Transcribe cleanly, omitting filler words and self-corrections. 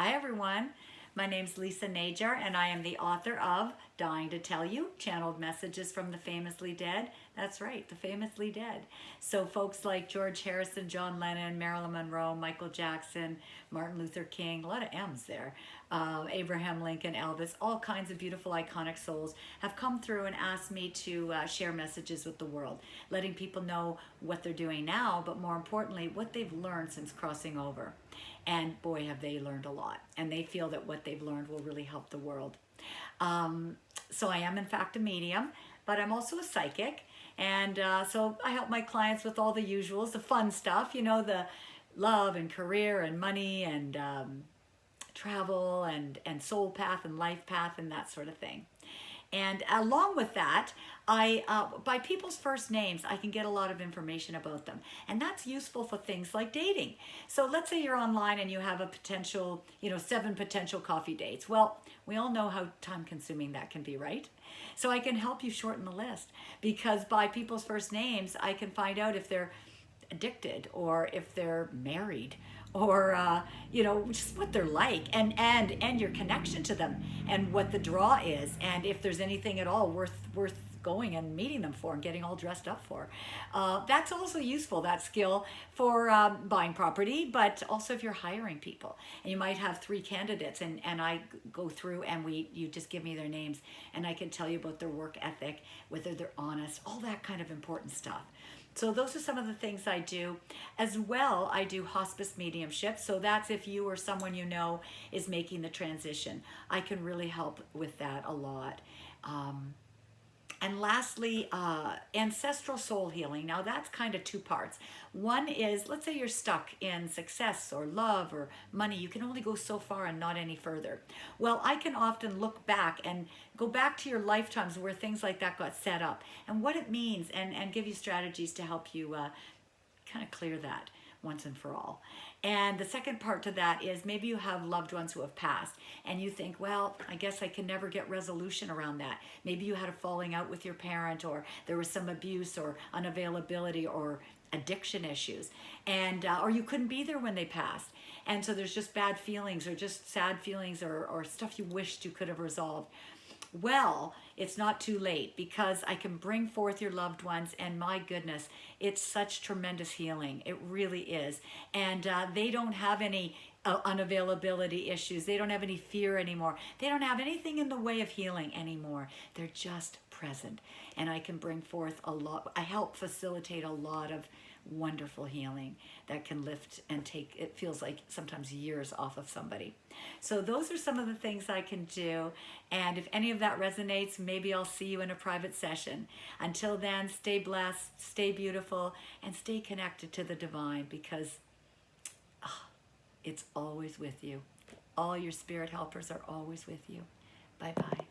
Hi everyone, my name's Lisa Najjar and I am the author of Dying to Tell You, Channeled Messages from the Famously Dead. That's right, the famously dead. So folks like George Harrison, John Lennon, Marilyn Monroe, Michael Jackson, Martin Luther King, a lot of M's there, Abraham Lincoln, Elvis, all kinds of beautiful iconic souls have come through and asked me to share messages with the world, letting people know what they're doing now, but more importantly, what they've learned since crossing over. And boy, have they learned a lot. And they feel that what they've learned will really help the world. So I am in fact a medium, but I'm also a psychic. And so I help my clients with all the usuals, the fun stuff, you know, the love and career and money and travel and soul path and life path and that sort of thing. And along with that, by people's first names, I can get a lot of information about them. And that's useful for things like dating. So let's say you're online and you have a potential, 7 potential coffee dates. Well, we all know how time consuming that can be, right? So I can help you shorten the list because by people's first names, I can find out if they're addicted or if they're married or just what they're like and your connection to them and what the draw is and if there's anything at all worth going and meeting them for and getting all dressed up for. That's also useful, that skill, for buying property, but also if you're hiring people and you might have 3 candidates and I go through and you just give me their names and I can tell you about their work ethic, whether they're honest, all that kind of important stuff. So those are some of the things I do. As well, I do hospice mediumship. So that's if you or someone you know is making the transition. I can really help with that a lot. And lastly, ancestral soul healing. Now that's kind of 2 parts. One is, let's say you're stuck in success or love or money. You can only go so far and not any further. Well, I can often look back and go back to your lifetimes where things like that got set up and what it means and give you strategies to help you kind of clear that once and for all. And the second part to that is maybe you have loved ones who have passed and you think, well, I guess I can never get resolution around that. Maybe you had a falling out with your parent or there was some abuse or unavailability or addiction issues and or you couldn't be there when they passed. And so there's just bad feelings or just sad feelings or stuff you wished you could have resolved. Well, it's not too late because I can bring forth your loved ones and my goodness, it's such tremendous healing. It really is. And they don't have any unavailability issues. They don't have any fear anymore. They don't have anything in the way of healing anymore. They're just present. And I can bring forth a lot. I help facilitate a lot of wonderful healing that can lift and take, it feels like sometimes years off of somebody. So those are some of the things I can do. And if any of that resonates, maybe I'll see you in a private session. Until then, stay blessed, stay beautiful, and stay connected to the divine because it's always with you. All your spirit helpers are always with you. Bye-bye.